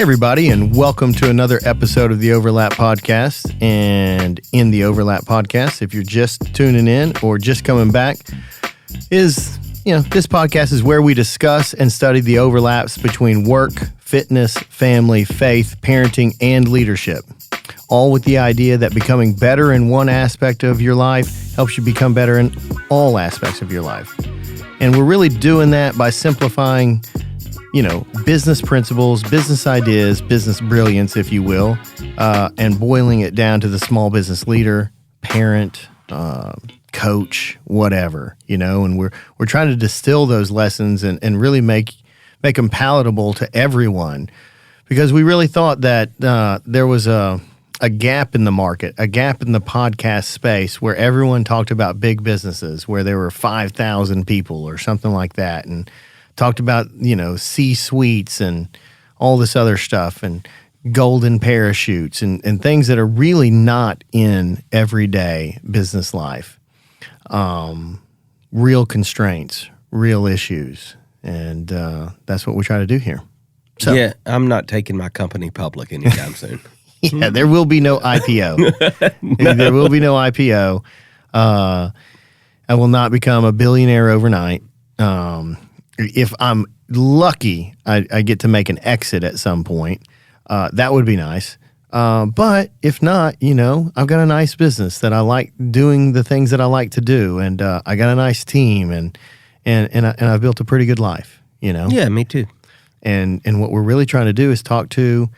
Hey, everybody, and welcome to another episode of the Overlap Podcast. And in the Overlap Podcast, if you're just tuning in or just coming back, this podcast is where we discuss and study the overlaps between work, fitness, family, faith, parenting, and leadership. All with the idea that becoming better in one aspect of your life helps you become better in all aspects of your life. And we're really doing that by simplifying business principles, business ideas, business brilliance, if you will, and boiling it down to the small business leader, parent, coach, whatever, and we're trying to distill those lessons and really make them palatable to everyone, because we really thought that there was a gap in the market, a gap in the podcast space where everyone talked about big businesses, where there were 5,000 people or something like that, and talked about, C-suites and all this other stuff and golden parachutes and things that are really not in everyday business life. Real constraints, real issues. And that's what we try to do here. So, yeah, I'm not taking my company public anytime soon. Yeah, there will be no IPO. No. There will be no IPO. I will not become a billionaire overnight. If I'm lucky, I get to make an exit at some point. That would be nice. But if not, I've got a nice business that I like doing the things that I like to do, and I got a nice team, and I've built a pretty good life. Yeah, me too. And what we're really trying to do is talk to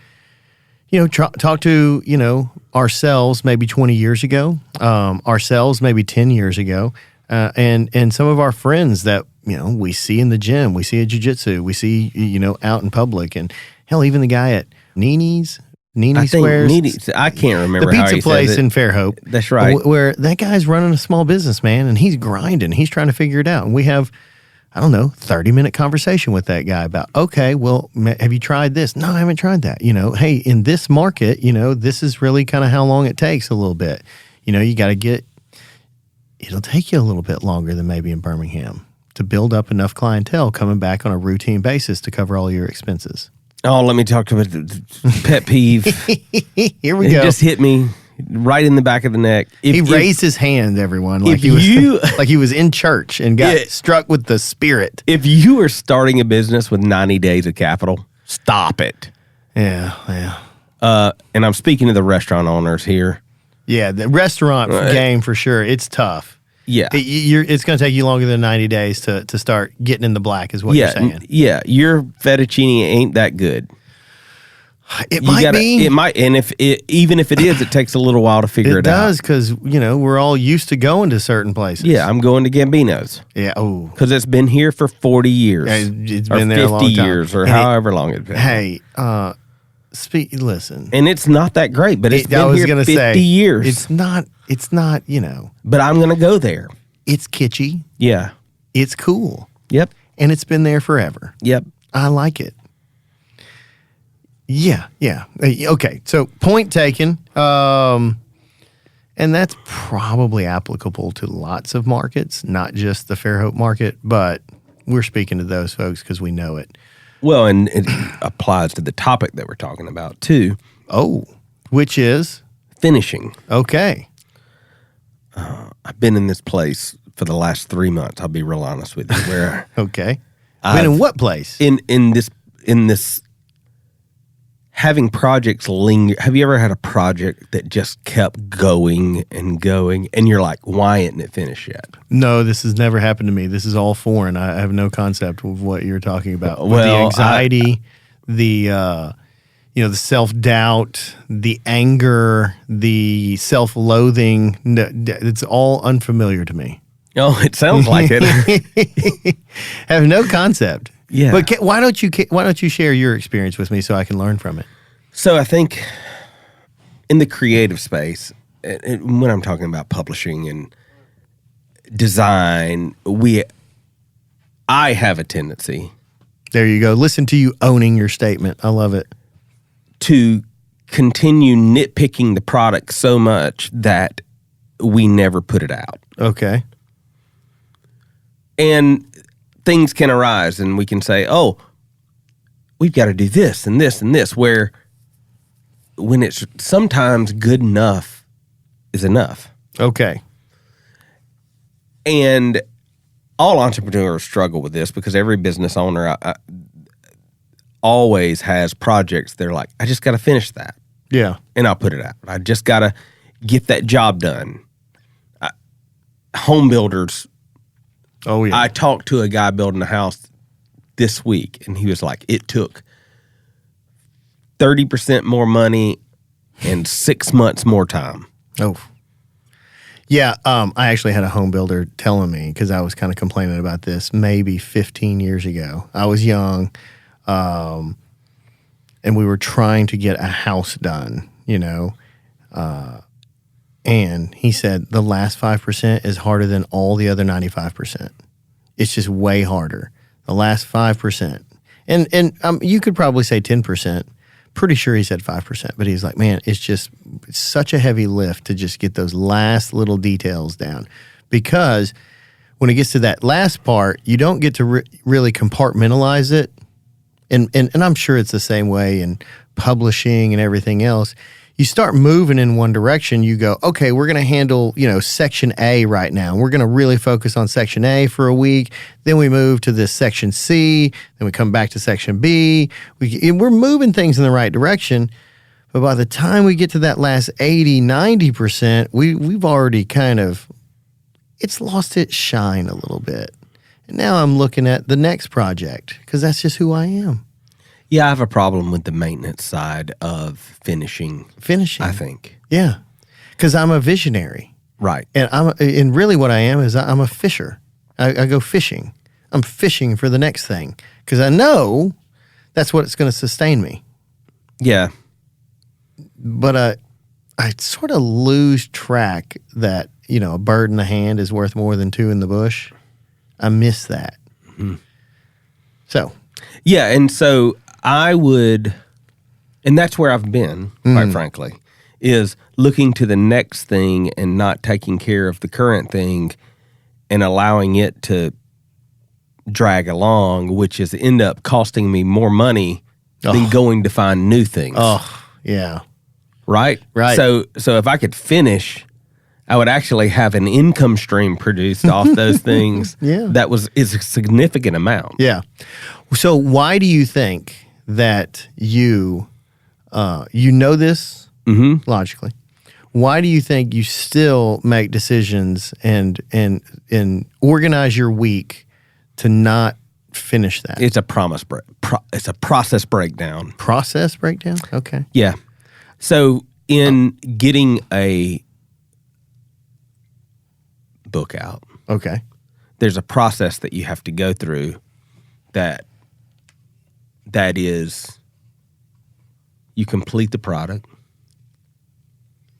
ourselves maybe 20 years ago, ourselves maybe 10 years ago, and some of our friends that we see in the gym, we see at jiu-jitsu, we see out in public, and hell, even the guy at Nini's Squares. I can't remember the how pizza he place says it. in Fairhope. That's right. Where that guy's running a small business, man, and he's grinding. He's trying to figure it out. And we have, 30-minute conversation with that guy about, okay, well, have you tried this? No, I haven't tried that. Hey, in this market, this is really kind of how long it takes a little bit. You got to it'll take you a little bit longer than maybe in Birmingham to build up enough clientele coming back on a routine basis to cover all your expenses. Oh, let me talk about pet peeve. Here we go. It just hit me right in the back of the neck. He raised his hand, everyone, like he was in church and got struck with the spirit. If you are starting a business with 90 days of capital, stop it. Yeah. And I'm speaking to the restaurant owners here. Yeah, the restaurant game for sure. It's tough. Yeah. It's going to take you longer than 90 days to start getting in the black is what you're saying. Yeah, your fettuccine ain't that good. It might be. It might, and even if it is, it takes a little while to figure it out. It does, because, we're all used to going to certain places. Yeah, I'm going to Gambino's. Yeah, because it's been here for 40 years. Yeah, it's been there 50 a long time. years, or however long it's been. Hey, listen. And it's not that great, but it's been here 50 years. It's not, But I'm going to go there. It's kitschy. Yeah. It's cool. Yep. And it's been there forever. Yep. I like it. Yeah. Okay, so point taken. And that's probably applicable to lots of markets, not just the Fairhope market, but we're speaking to those folks because we know it. Well, and it applies to the topic that we're talking about, too. Oh, which is? Finishing. Okay. I've been in this place for the last 3 months, I'll be real honest with you. Where okay. Been in what place? In this having projects linger. Have you ever had a project that just kept going and going, and you're like, why isn't it finished yet? No, this has never happened to me. This is all foreign. I have no concept of what you're talking about. Well, the anxiety, the self-doubt, the anger, the self-loathing, it's all unfamiliar to me. Oh, it sounds like it. I have no concept. Yeah. But why don't you share your experience with me so I can learn from it? So I think in the creative space, when I'm talking about publishing and design, I have a tendency. There you go. Listen to you owning your statement. I love it. To continue nitpicking the product so much that we never put it out. Okay. And things can arise and we can say, oh, we've got to do this and this and this, where when it's sometimes good enough is enough. Okay. And all entrepreneurs struggle with this because every business owner always has projects. They're like, I just got to finish that. Yeah. And I'll put it out. I just got to get that job done. Home builders. Oh, yeah. I talked to a guy building a house this week, and he was like, it took 30% more money and 6 months more time. Oh. Yeah, I actually had a home builder telling me, because I was kind of complaining about this maybe 15 years ago. I was young, and we were trying to get a house done, and he said the last 5% is harder than all the other 95%. It's just way harder. The last 5%. And you could probably say 10%. Pretty sure he said 5%, but he's like, man, it's such a heavy lift to just get those last little details down, because when it gets to that last part, you don't get to really compartmentalize it. And I'm sure it's the same way in publishing and everything else. You start moving in one direction, you go, okay, we're going to handle, section A right now. We're going to really focus on section A for a week. Then we move to this section C. Then we come back to section B. We're moving things in the right direction. But by the time we get to that last 80, 90%, we've already it's lost its shine a little bit. And now I'm looking at the next project, because that's just who I am. Yeah, I have a problem with the maintenance side of finishing. I think. Yeah, because I'm a visionary. Right. And really what I am is I'm a fisher. I go fishing. I'm fishing for the next thing, because I know that's what's going to sustain me. Yeah. But I sort of lose track that, a bird in the hand is worth more than two in the bush. I miss that. Mm-hmm. So. Yeah, and so I would, and that's where I've been, quite frankly, is looking to the next thing and not taking care of the current thing and allowing it to drag along, which is end up costing me more money than going to find new things. Oh, yeah. Right? Right. So if I could finish, I would actually have an income stream produced off those things. Yeah. That is a significant amount. Yeah. So why do you think that you know this logically? Why do you think you still make decisions and organize your week to not finish that? It's it's a process breakdown. Process breakdown? Okay. Yeah. So in getting a book out, okay, there's a process that you have to go through that is, you complete the product,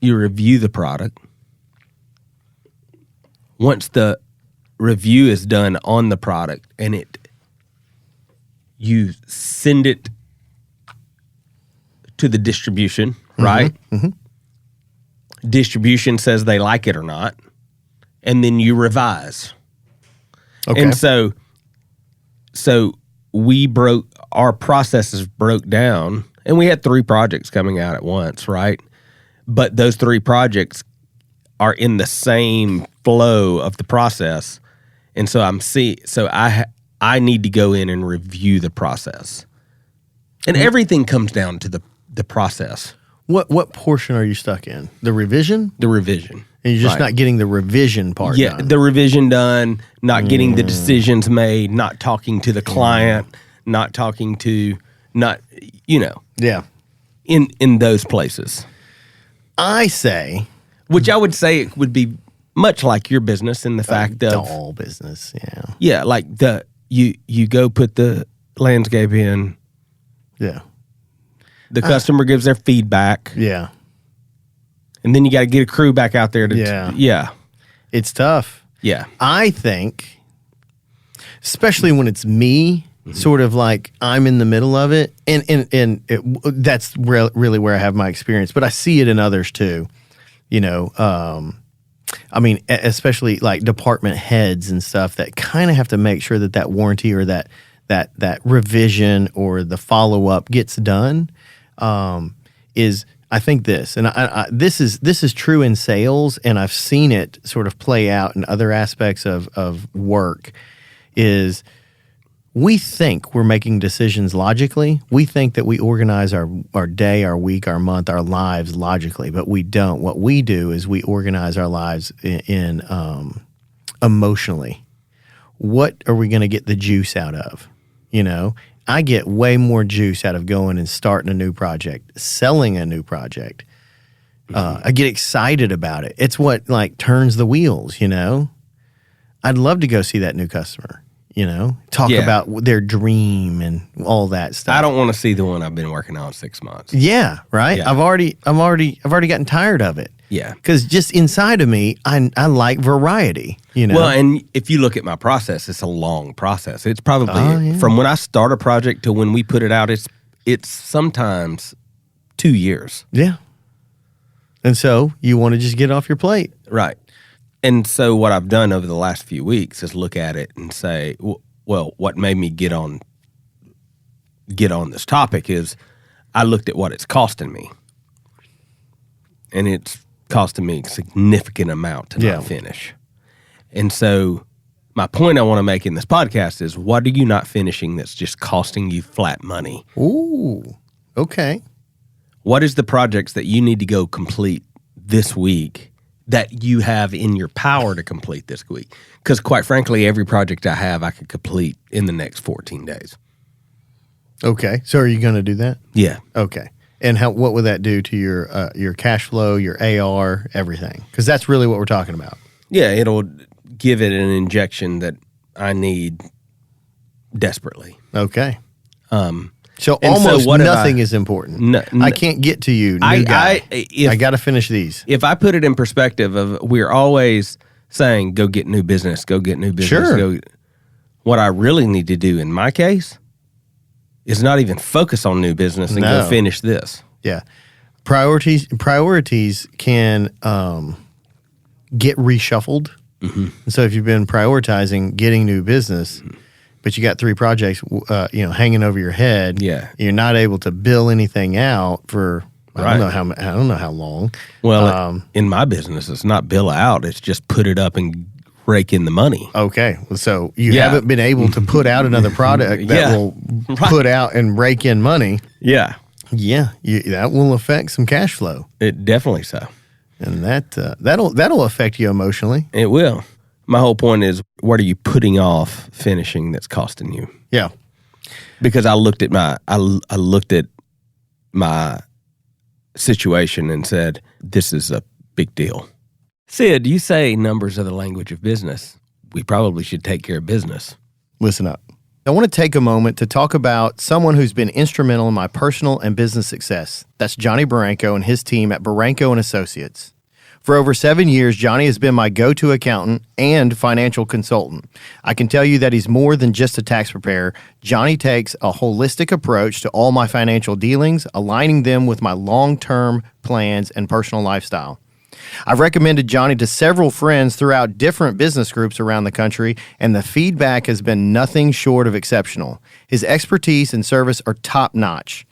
you review the product. Once the review is done on the product and you send it to the distribution, right? Mm-hmm. Distribution says they like it or not, and then you revise. Okay. And so our processes broke down, and we had 3 projects coming out at once, right? But those 3 projects are in the same flow of the process. And so I need to go in and review the process. And everything comes down to the process. What portion are you stuck in? The revision? The revision. And you're just not getting the revision part done. Yeah, the revision done, not getting the decisions made, not talking to the client, not talking to, Yeah. In those places. I say. Which I would say it would be much like your business in the fact of. All business, yeah. Yeah, like you go put the landscape in. Yeah. The customer gives their feedback. Yeah. And then you got to get a crew back out there to. Yeah. It's tough. Yeah. I think, especially when it's me, sort of like I'm in the middle of it, and that's really where I have my experience, but I see it in others too. I mean, especially like department heads and stuff that kind of have to make sure that warranty or that that revision or the follow-up gets done is, I think this, and this is true in sales, and I've seen it sort of play out in other aspects of work, is we think we're making decisions logically. We think that we organize our day, our week, our month, our lives logically, but we don't. What we do is we organize our lives in emotionally. What are we going to get the juice out of? I get way more juice out of going and starting a new project, selling a new project. I get excited about it. It's what turns the wheels, I'd love to go see that new customer, talk about their dream and all that stuff. I don't want to see the one I've been working on 6 months. Yeah, right. Yeah. I've already gotten tired of it. Yeah, because just inside of me, I like variety. Well, and if you look at my process, it's a long process. It's probably from when I start a project to when we put it out. It's sometimes 2 years. Yeah, and so you want to just get off your plate, right? And so what I've done over the last few weeks is look at it and say, well, what made me get on this topic is I looked at what it's costing me, and it's costing me a significant amount to not finish. And so my point I want to make in this podcast is, what are you not finishing that's just costing you flat money? Ooh, okay. What is the projects that you need to go complete this week that you have in your power to complete this week? Because quite frankly, every project I have, I could complete in the next 14 days. Okay. So are you going to do that? Yeah. Okay. And what would that do to your cash flow, your AR, everything? Because that's really what we're talking about. Yeah, it'll give it an injection that I need desperately. Okay. So almost nothing is important. I can't get to you, new guy. I got to finish these. If I put it in perspective of, we're always saying, go get new business, go get new business. Sure. What I really need to do in my case is not even focus on new business and go finish this. Yeah. Priorities can get reshuffled. Mm-hmm. And so if you've been prioritizing getting new business, but you got 3 projects hanging over your head, you're not able to bill anything out for I don't know how long. Well, in my business, it's not bill out, it's just put it up and rake in the money. Okay. So you haven't been able to put out another product that will put out and rake in money. Yeah. Yeah. That will affect some cash flow. It definitely so. And that'll affect you emotionally. It will. My whole point is, what are you putting off finishing that's costing you? Yeah. Because I looked at my situation and said, this is a big deal. Sid, you say numbers are the language of business. We probably should take care of business. Listen up. I want to take a moment to talk about someone who's been instrumental in my personal and business success. That's Johnny Barranco and his team at Barranco and Associates. For over 7 years, Johnny has been my go-to accountant and financial consultant. I can tell you that he's more than just a tax preparer. Johnny takes a holistic approach to all my financial dealings, aligning them with my long-term plans and personal lifestyle. I've recommended Johnny to several friends throughout different business groups around the country, and the feedback has been nothing short of exceptional. His expertise and service are top-notch.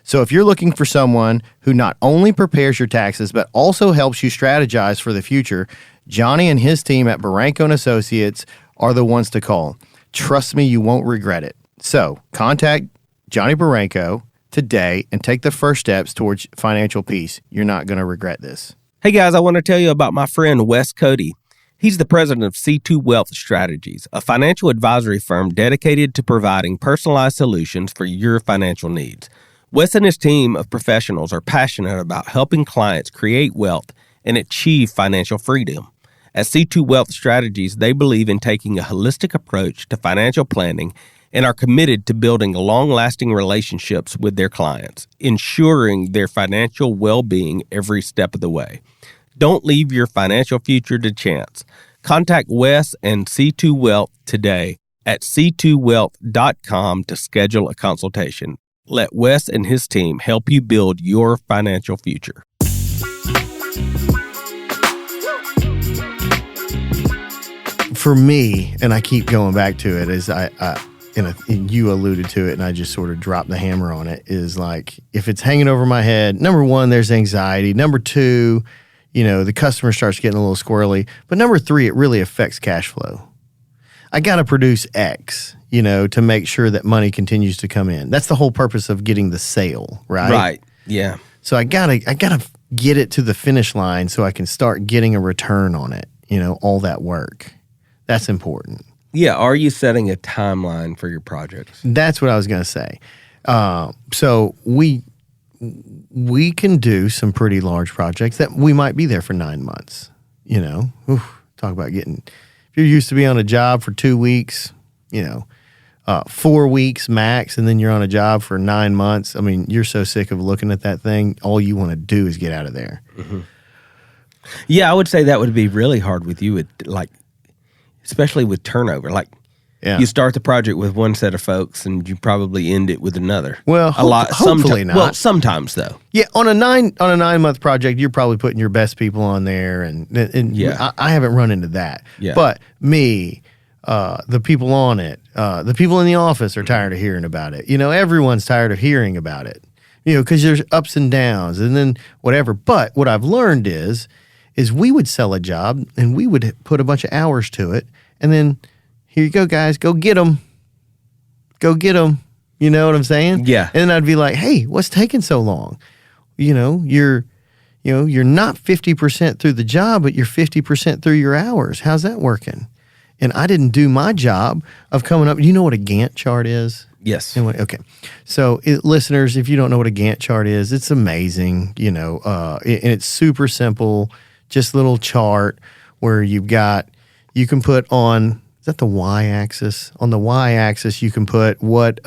So if you're looking for someone who not only prepares your taxes, but also helps you strategize for the future, Johnny and his team at Barranco and Associates are the ones to call. Trust me, you won't regret it. So contact Johnny Barranco today and take the first steps towards financial peace. You're not going to regret this. Hey guys, I want to tell you about my friend Wes Cody. He's the president of C2 Wealth Strategies, a financial advisory firm dedicated to providing personalized solutions for your financial needs. Wes and his team of professionals are passionate about helping clients create wealth and achieve financial freedom. At C2 Wealth Strategies, they believe in taking a holistic approach to financial planning and are committed to building long-lasting relationships with their clients, ensuring their financial well-being every step of the way. Don't leave your financial future to chance. Contact Wes and C2 Wealth today at c2wealth.com to schedule a consultation. Let Wes and his team help you build your financial future. For me, and I keep going back to it, is and you alluded to it, and I just sort of dropped the hammer on it, is like, if it's hanging over my head, number one, there's anxiety. Number two, the customer starts getting a little squirrely. But number three, it really affects cash flow. I got to produce X, to make sure that money continues to come in. That's the whole purpose of getting the sale, right? Right. Yeah. So I gotta get it to the finish line so I can start getting a return on it. All that work. That's important. Yeah. Are you setting a timeline for your projects? That's what I was gonna say. So we can do some pretty large projects that we might be there for 9 months. Talk about getting. If you're used to be on a job for 2 weeks, 4 weeks max, and then you're on a job for 9 months. I mean, you're so sick of looking at that thing. All you want to do is get out of there. Mm-hmm. Yeah, I would say that would be really hard with you, especially with turnover. You start the project with one set of folks, and you probably end it with another. Well, hopefully not. Well, sometimes though. Yeah, on a 9-month project, you're probably putting your best people on there, and yeah. I haven't run into that. Yeah. But me, the people on it, the people in the office are tired of hearing about it. Everyone's tired of hearing about it. Because there's ups and downs, and then whatever. But what I've learned is we would sell a job, and we would put a bunch of hours to it, and then, here you go, guys, go get them. Go get them. You know what I'm saying? Yeah. And then I'd be like, hey, what's taking so long? You're not 50% through the job, but you're 50% through your hours. How's that working? And I didn't do my job of coming up. You know what a Gantt chart is? Yes. Okay. So, listeners, if you don't know what a Gantt chart is, it's amazing. And it's super simple, just a little chart where you can put on, is that the y-axis? On the y-axis, you can put what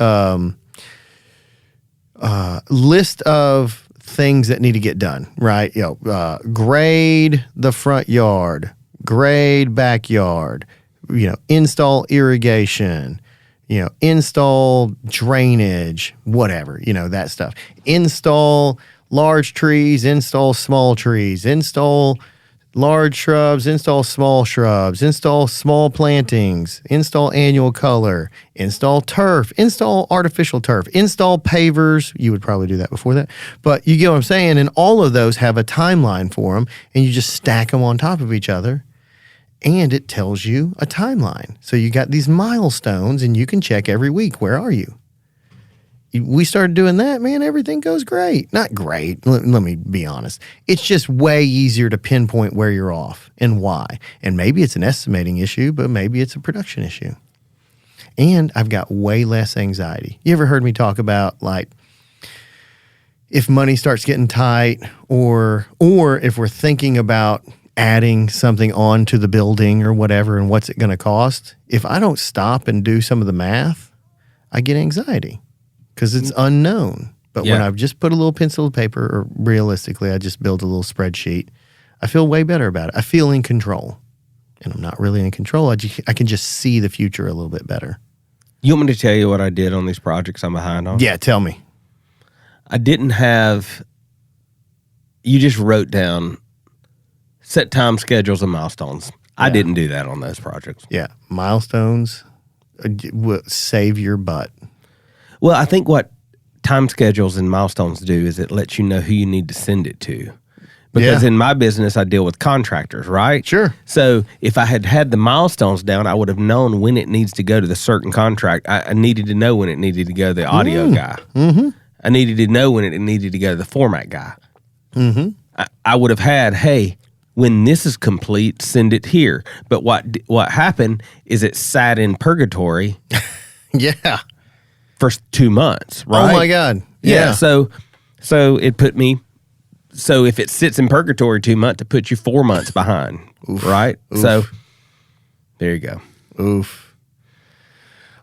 list of things that need to get done, right? Grade the front yard, grade backyard, install irrigation, install drainage, whatever, that stuff. Install large trees, install small trees, install large shrubs, install small shrubs, install small plantings, install annual color, install turf, install artificial turf, install pavers. You would probably do that before that. But you get what I'm saying? And all of those have a timeline for them, and you just stack them on top of each other, and it tells you a timeline. So you got these milestones, and you can check every week, where are you? We started doing that, man, everything goes great. Not great, let me be honest. It's just way easier to pinpoint where you're off and why. And maybe it's an estimating issue, but maybe it's a production issue. And I've got way less anxiety. You ever heard me talk about, if money starts getting tight, or if we're thinking about adding something on to the building or whatever, and what's it going to cost? If I don't stop and do some of the math, I get anxiety. Because it's unknown. But when I've just put a little pencil to paper, or realistically, I just build a little spreadsheet, I feel way better about it. I feel in control. And I'm not really in control. I can just see the future a little bit better. You want me to tell you what I did on these projects I'm behind on? Yeah, tell me. I didn't have... You just wrote down set time schedules and milestones. I didn't do that on those projects. Yeah, milestones will save your butt. Well, I think what time schedules and milestones do is it lets you know who you need to send it to. Because in my business, I deal with contractors, right? Sure. So if I had the milestones down, I would have known when it needs to go to the certain contract. I needed to know when it needed to go to the audio guy. Mm-hmm. I needed to know when it needed to go to the format guy. Mm-hmm. I would have had, hey, when this is complete, send it here. But what happened is it sat in purgatory. Yeah. For 2 months, right? Oh my God! Yeah. So it put me. So if it sits in purgatory 2 months, it puts you 4 months behind, right? Oof. So there you go. Oof.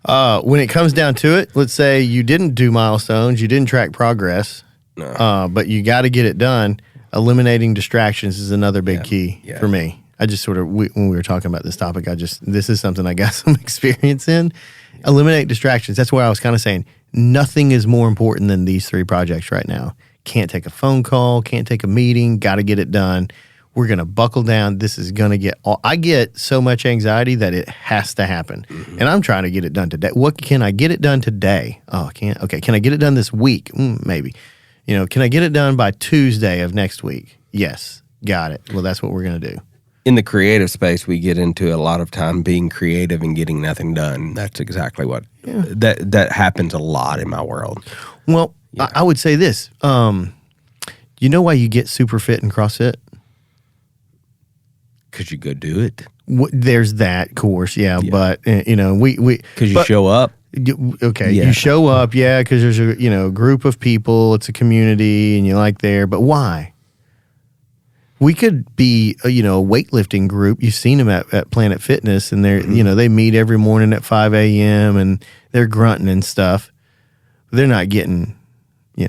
When it comes down to it, let's say you didn't do milestones, you didn't track progress, but you got to get it done. Eliminating distractions is another big key for me. I just sort of when we were talking about this topic, this is something I got some experience in. Eliminate distractions. That's why I was kind of saying nothing is more important than these 3 projects right now. Can't take a phone call, can't take a meeting, got to get it done. We're going to buckle down. This is going to get I get so much anxiety that it has to happen. And I'm trying to get it done today. What can I get it done today? Oh, I can't. Okay. Can I get it done this week? Maybe. Can I get it done by Tuesday of next week? Yes. Got it. Well, that's what we're going to do. In the creative space, we get into a lot of time being creative and getting nothing done. That's exactly what that happens a lot in my world. Well, I would say this. You know why you get super fit in CrossFit? Because you go do it. There's that course, but we because you show up. Okay, you show up, because there's a group of people. It's a community, and you like there. But why? We could be a weightlifting group. You've seen them at Planet Fitness, and they're they meet every morning at 5 a.m. and they're grunting and stuff. They're not getting they're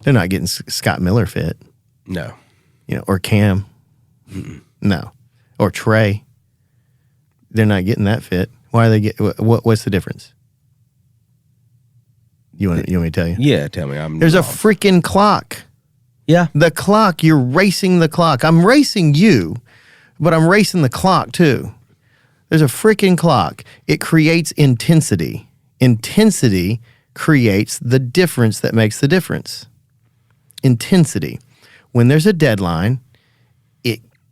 not getting Scott Miller fit. No, or Cam. No, or Trey. They're not getting that fit. Why are they what's the difference? You want me to tell you? Yeah, tell me. There's a freaking clock. Yeah. The clock, you're racing the clock. I'm racing you, but I'm racing the clock too. There's a freaking clock. It creates intensity. Intensity creates the difference that makes the difference. Intensity. When there's a deadline,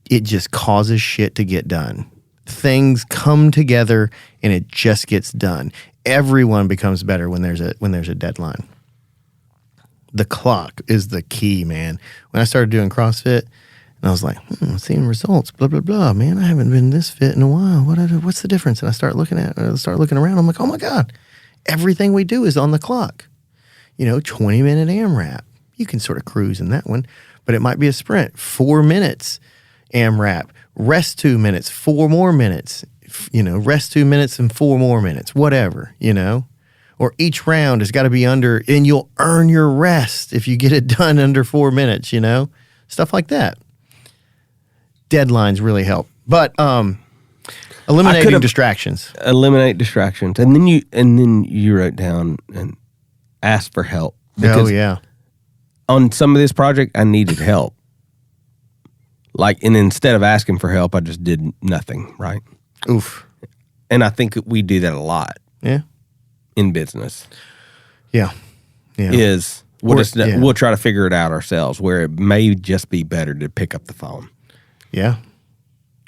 it just causes shit to get done. Things come together and it just gets done. Everyone becomes better when there's a deadline. The clock is the key, man. When I started doing CrossFit, and I was like, seeing results, blah, blah, blah. Man, I haven't been this fit in a while. What's the difference? And I start looking around. I'm like, oh my God, everything we do is on the clock. 20-minute AMRAP. You can sort of cruise in that one, but it might be a sprint. 4 minutes AMRAP. Rest 2 minutes, 4 more minutes. Rest 2 minutes and 4 more minutes. Whatever, Or each round has got to be under, and you'll earn your rest if you get it done under 4 minutes, Stuff like that. Deadlines really help. But eliminating distractions. Eliminate distractions. And then you wrote down and ask for help. Oh, yeah. On some of this project, I needed help. And instead of asking for help, I just did nothing, right? Oof. And I think we do that a lot. Yeah. In business. Yeah. We'll try to figure it out ourselves, where it may just be better to pick up the phone. Yeah.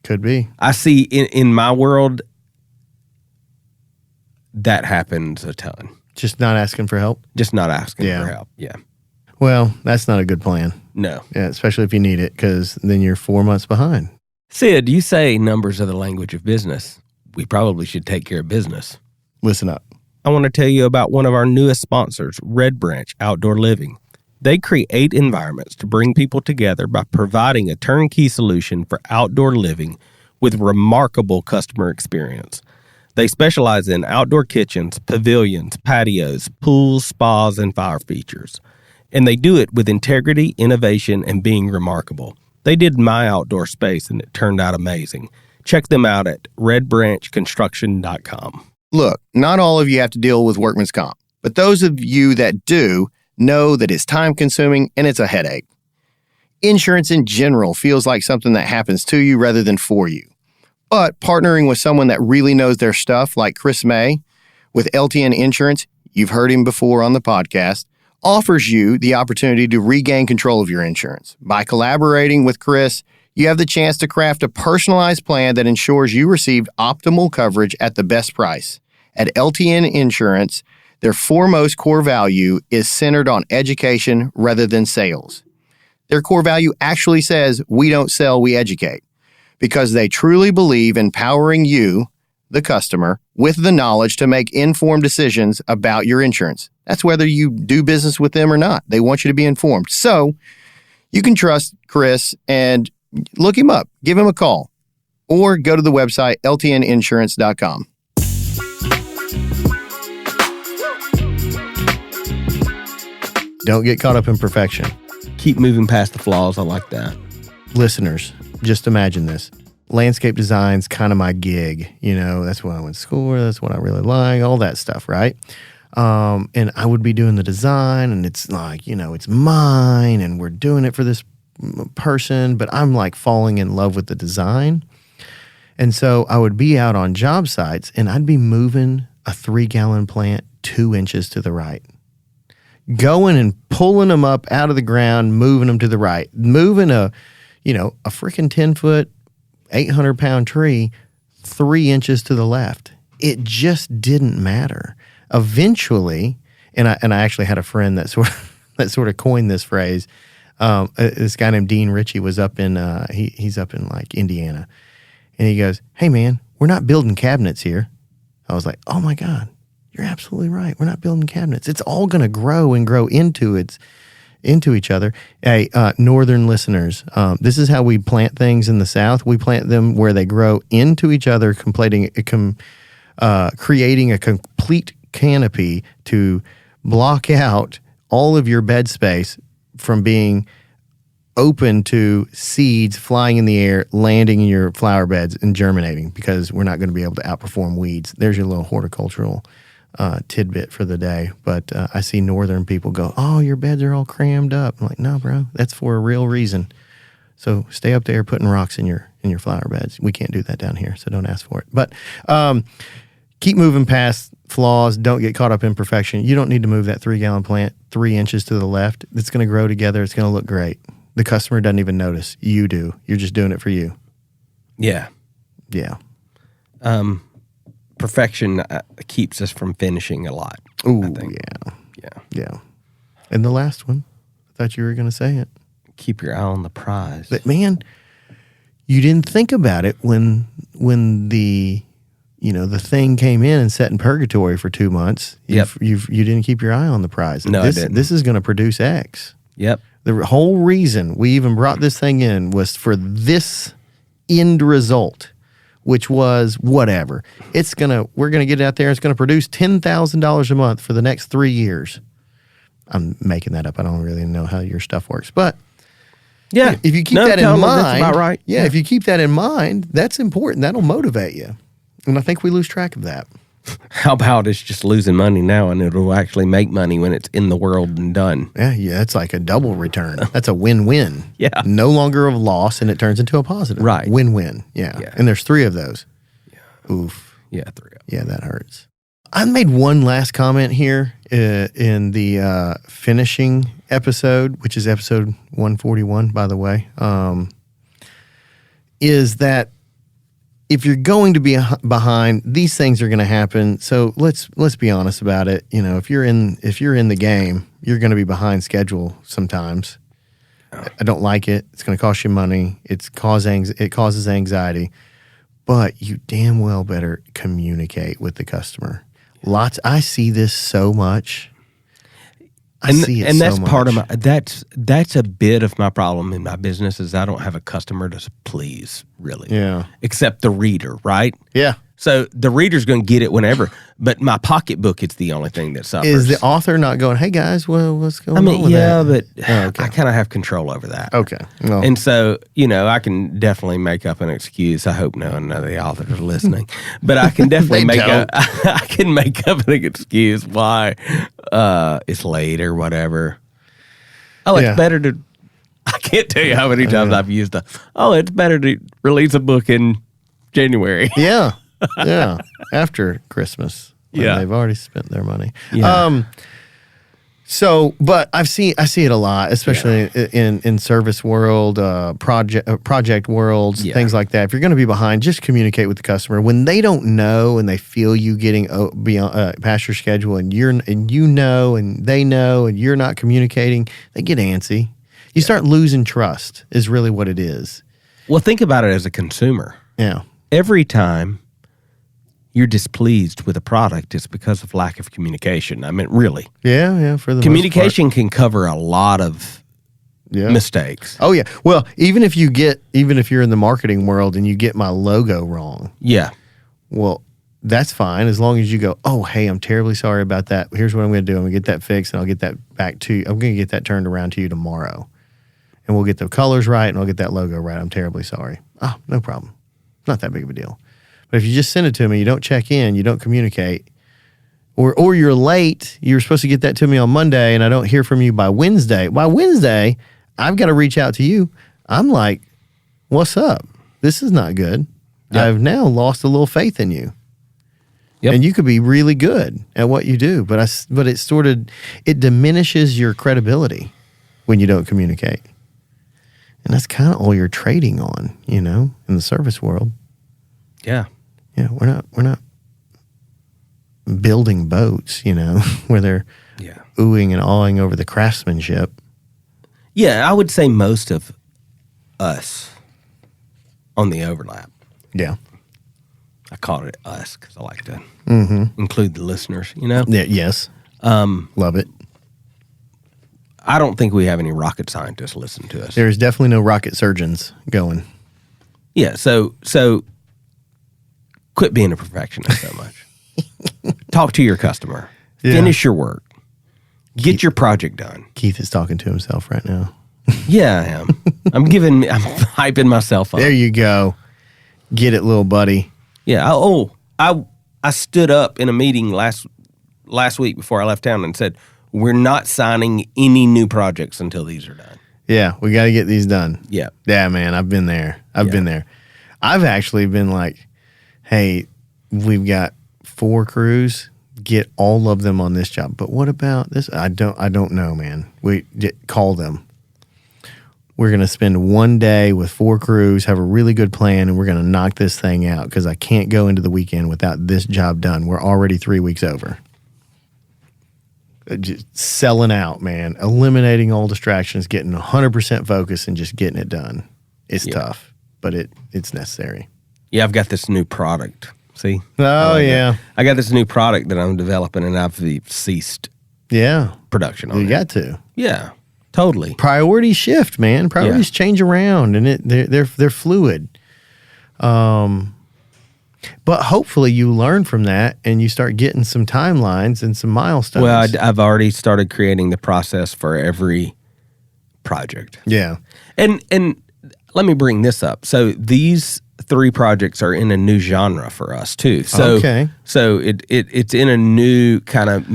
Could be. I see in my world that happens a ton. Just not asking for help? Just not asking for help. Yeah. Well, that's not a good plan. No. Yeah, especially if you need it, because then you're 4 months behind. Sid, you say numbers are the language of business. We probably should take care of business. Listen up. I want to tell you about one of our newest sponsors, Red Branch Outdoor Living. They create environments to bring people together by providing a turnkey solution for outdoor living with remarkable customer experience. They specialize in outdoor kitchens, pavilions, patios, pools, spas, and fire features. And they do it with integrity, innovation, and being remarkable. They did my outdoor space, and it turned out amazing. Check them out at redbranchconstruction.com. Look, not all of you have to deal with workman's comp, but those of you that do know that it's time-consuming and it's a headache. Insurance in general feels like something that happens to you rather than for you. But partnering with someone that really knows their stuff, like Chris May, with LTN Insurance, you've heard him before on the podcast, offers you the opportunity to regain control of your insurance. By collaborating with Chris, you have the chance to craft a personalized plan that ensures you receive optimal coverage at the best price. At LTN Insurance, their foremost core value is centered on education rather than sales. Their core value actually says, we don't sell, we educate, because they truly believe in empowering you, the customer, with the knowledge to make informed decisions about your insurance. That's whether you do business with them or not. They want you to be informed. So you can trust Chris and look him up, give him a call, or go to the website ltninsurance.com. Don't get caught up in perfection. Keep moving past the flaws. I like that. Listeners, just imagine this. Landscape design's kind of my gig. That's what I went to school for. That's what I really like, all that stuff, right? And I would be doing the design, and it's like, it's mine, and we're doing it for this person, but I'm like falling in love with the design. And so I would be out on job sites and I'd be moving a 3-gallon plant 2 inches to the right. Going and pulling them up out of the ground, moving them to the right. Moving a freaking 10-foot, 800-pound tree 3 inches to the left. It just didn't matter. Eventually, and I actually had a friend that sort of coined this phrase. This guy named Dean Ritchie was up in he's up in like Indiana, and he goes, "Hey man, we're not building cabinets here." I was like, "Oh my God, you're absolutely right. We're not building cabinets. It's all going to grow and grow into each other." Hey, northern listeners, this is how we plant things in the South. We plant them where they grow into each other, creating a complete canopy to block out all of your bed space from being open to seeds flying in the air, landing in your flower beds and germinating, because we're not going to be able to outperform weeds. There's your little horticultural tidbit for the day. But I see northern people go, "Oh, your beds are all crammed up." I'm like, "No, bro, that's for a real reason. So stay up there putting rocks in your flower beds. We can't do that down here, so don't ask for it." But keep moving past flaws. Don't get caught up in perfection. You don't need to move that 3-gallon plant 3 inches to the left. It's going to grow together. It's going to look great. The customer doesn't even notice. You do. You're just doing it for you. Yeah. Yeah. Perfection keeps us from finishing a lot. Ooh, I think. Yeah. And the last one, I thought you were going to say it. Keep your eye on the prize. But man, you didn't think about it when the thing came in and sat in purgatory for 2 months. You didn't keep your eye on the prize. No, I didn't. This is going to produce X. Yep. The whole reason we even brought this thing in was for this end result, which was whatever. We're gonna get it out there. It's gonna produce $10,000 a month for the next 3 years. I'm making that up. I don't really know how your stuff works, but yeah, if you keep that in mind, that's about right. Yeah, if you keep that in mind, that's important. That'll motivate you. And I think we lose track of that. How about it's just losing money now and it'll actually make money when it's in the world and done? Yeah, it's like a double return. That's a win-win. Yeah. No longer a loss, and it turns into a positive. Right. Win-win. Yeah. And there's 3 of those. Yeah. Oof. Yeah, 3 of them. Yeah, that hurts. I made one last comment here in the finishing episode, which is episode 141, by the way, is that if you're going to be behind, these things are going to happen. So let's be honest about it. If you're in the game, you're going to be behind schedule sometimes. Oh. I don't like it. It's going to cost you money. It causes anxiety. But you damn well better communicate with the customer. I see this so much. And that's part of my that's a bit of my problem in my business is I don't have a customer to please, really. Yeah. Except the reader, right? Yeah. So the reader's going to get it whenever, but my pocketbook is the only thing that suffers. Is the author not going, "Hey guys, well, what's going on with that?" But okay. I kind of have control over that. Okay. Well. And so, I can definitely make up an excuse. I hope none of the authors are listening, but I can definitely make up an excuse why it's late or whatever. Oh, it's better to. I can't tell you how many times I've used it's better to release a book in January. Yeah. Yeah, after Christmas. They've already spent their money. Yeah. But I see it a lot, especially in service world, project worlds, things like that. If you're going to be behind, just communicate with the customer. When they don't know and they feel you getting beyond past your schedule, and they know, and you're not communicating, they get antsy. You start losing trust. Is really what it is. Well, think about it as a consumer. Yeah. Every time you're displeased with a product, it's because of lack of communication. I mean, really. Yeah, for the communication most part. can cover a lot of mistakes. Oh yeah. Well, even if you're in the marketing world and you get my logo wrong. Yeah. Well, that's fine as long as you go, "Oh, hey, I'm terribly sorry about that. Here's what I'm going to do. I'm going to get that fixed and I'll get that back to you. I'm going to get that turned around to you tomorrow. And we'll get the colors right and I'll get that logo right. I'm terribly sorry." Oh, no problem. Not that big of a deal. But if you just send it to me, you don't check in, you don't communicate, or you're late, you're supposed to get that to me on Monday, and I don't hear from you by Wednesday. By Wednesday, I've got to reach out to you. I'm like, what's up? This is not good. Yep. I've now lost a little faith in you. Yep. And you could be really good at what you do, but it diminishes your credibility when you don't communicate. And that's kind of all you're trading on, in the service world. Yeah. Yeah, we're not building boats, where they're oohing and awing over the craftsmanship. Yeah, I would say most of us on the overlap. Yeah. I call it us because I like to include the listeners, Yeah, yes. Love it. I don't think we have any rocket scientists listen to us. There's definitely no rocket surgeons going. Yeah, so quit being a perfectionist so much. Talk to your customer. Yeah. Finish your work. Get your project done. Keith is talking to himself right now. Yeah, I am. I'm hyping myself up. There you go. Get it, little buddy. Yeah. I stood up in a meeting last week before I left town and said, we're not signing any new projects until these are done. Yeah, we got to get these done. Yeah. Yeah, man, I've been there. I've been there. I've actually been like, hey, we've got 4 crews. Get all of them on this job. But what about this? I don't know, man. Call them. We're going to spend one day with 4 crews, have a really good plan, and we're going to knock this thing out because I can't go into the weekend without this job done. We're already 3 weeks over. Just selling out, man. Eliminating all distractions, getting 100% focus, and just getting it done. It's tough, but it's necessary. Yeah, I've got this new product. See? Oh, yeah. I got this new product that I'm developing, and I've ceased production on it. You got to. Yeah. Totally. Priorities shift, man. Priorities change around, and they're fluid. But hopefully you learn from that, and you start getting some timelines and some milestones. Well, I've already started creating the process for every project. Yeah. And let me bring this up. So these 3 projects are in a new genre for us too. So so it's in a new kind of,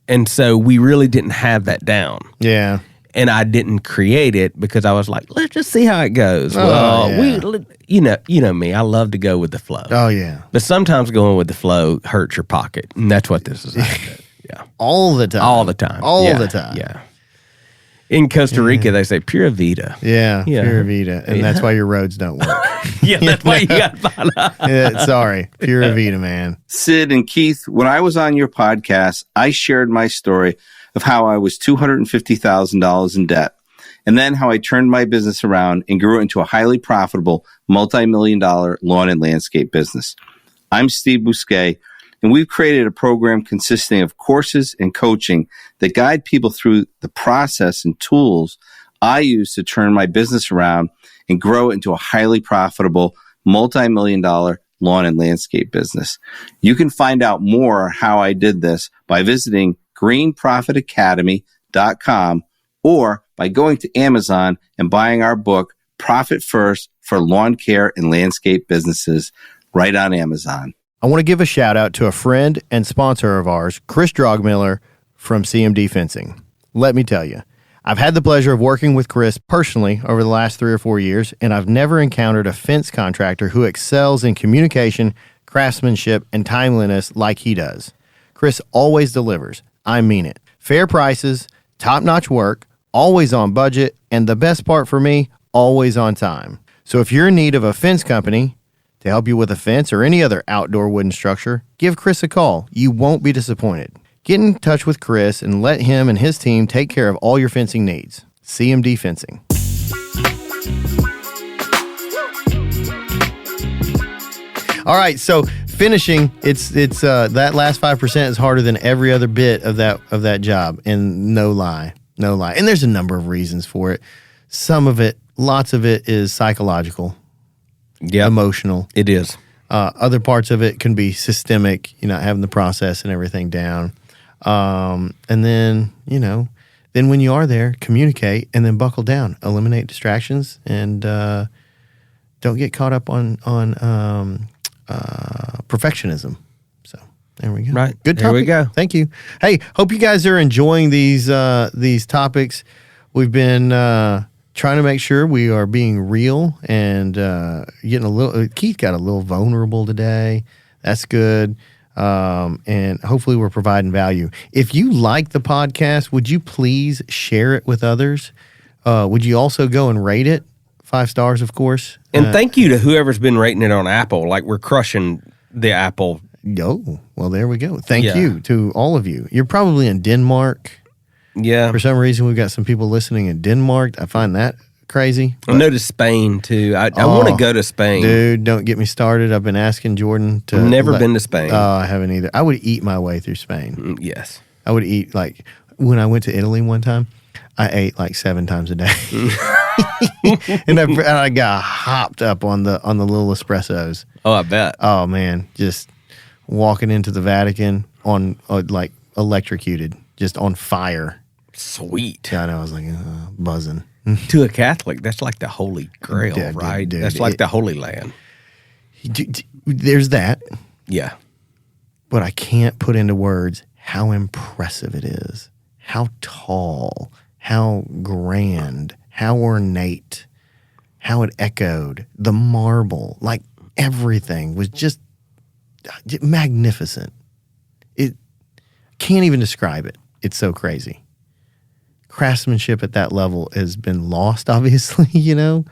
and so we really didn't have that down. Yeah. And I didn't create it because I was like, let's just see how it goes. You know me, I love to go with the flow. Oh, yeah. But sometimes going with the flow hurts your pocket. And that's what this is like. Yeah. All the time. All the time. All the time. Yeah. In Costa Rica, they say Pura Vida. Yeah, Pura Vida. And that's why your roads don't work. Yeah, that's why you got to find out. Sorry. Pura Vida, man. Sid and Keith, when I was on your podcast, I shared my story of how I was $250,000 in debt, and then how I turned my business around and grew it into a highly profitable, multi-million-dollar lawn and landscape business. I'm Steve Bousquet, and we've created a program consisting of courses and coaching that guide people through the process and tools I use to turn my business around and grow it into a highly profitable, multi-million-dollar lawn and landscape business. You can find out more how I did this by visiting greenprofitacademy.com or by going to Amazon and buying our book, Profit First for Lawn Care and Landscape Businesses, right on Amazon. I want to give a shout out to a friend and sponsor of ours, Chris Drogmiller from CMD Fencing. Let me tell you, I've had the pleasure of working with Chris personally over the last 3 or 4 years, and I've never encountered a fence contractor who excels in communication, craftsmanship, and timeliness like he does. Chris always delivers. I mean it. Fair prices, top-notch work, always on budget, and the best part for me, always on time. So if you're in need of a fence company to help you with a fence or any other outdoor wooden structure, give Chris a call. You won't be disappointed. Get in touch with Chris and let him and his team take care of all your fencing needs. CMD Fencing. All right, so finishing, it's that last 5% is harder than every other bit of that job, and no lie. And there's a number of reasons for it. Some of it, lots of it is psychological, emotional. It is. Other parts of it can be systemic, having the process and everything down. And then, then when you are there, communicate and then buckle down, eliminate distractions, and don't get caught up on perfectionism. So there we go. Right. Good topic. There we go. Thank you. Hey, hope you guys are enjoying these topics. We've been trying to make sure we are being real and getting a little. Keith got a little vulnerable today. That's good. And hopefully we're providing value. If you like the podcast, would you please share it with others? Would you also go and rate it? 5 stars, of course. And thank you to whoever's been rating it on Apple. Like, we're crushing the Apple. Oh, well, there we go. Thank you to all of you. You're probably in Denmark. Yeah. For some reason, we've got some people listening in Denmark. I find that crazy. I know to Spain, too. I want to go to Spain. Dude, don't get me started. I've been asking Jordan to... I've never been to Spain. I haven't either. I would eat my way through Spain. Yes. I would eat, like, when I went to Italy one time, I ate like 7 times a day. And I got hopped up on the little espressos. Oh, I bet. Oh, man. Just walking into the Vatican on, like, electrocuted, just on fire. Sweet. Yeah, I know. I was like, buzzing. To a Catholic, that's like the Holy Grail, right? Dude, that's like the Holy Land. There's that. Yeah. But I can't put into words how impressive it is, how tall, how grand, how ornate, how it echoed, the marble, like everything was just magnificent. It can't even describe it. It's so crazy. Craftsmanship at that level has been lost, obviously, you know.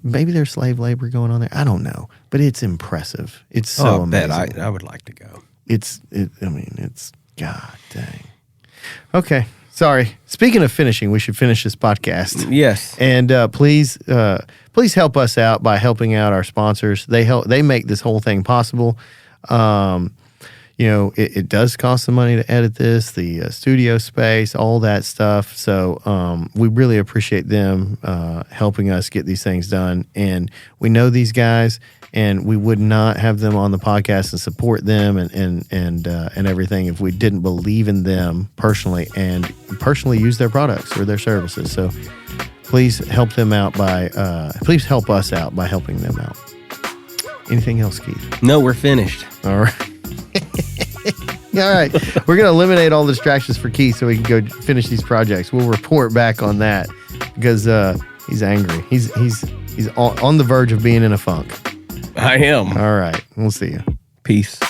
Maybe there's slave labor going on there. I don't know. But it's impressive. It's so amazing. I would like to go. It's God dang. Okay. Sorry. Speaking of finishing, we should finish this podcast. Yes. And please help us out by helping out our sponsors. They make this whole thing possible. You know, it does cost some money to edit this, the studio space, all that stuff. So we really appreciate them helping us get these things done. And we know these guys, and we would not have them on the podcast and support them and everything if we didn't believe in them personally and personally use their products or their services. So please help them out please help us out by helping them out. Anything else, Keith? No, we're finished. All right. All right. We're going to eliminate all the distractions for Keith so we can go finish these projects. We'll report back on that because he's angry. He's on the verge of being in a funk. I am. All right. We'll see you. Peace.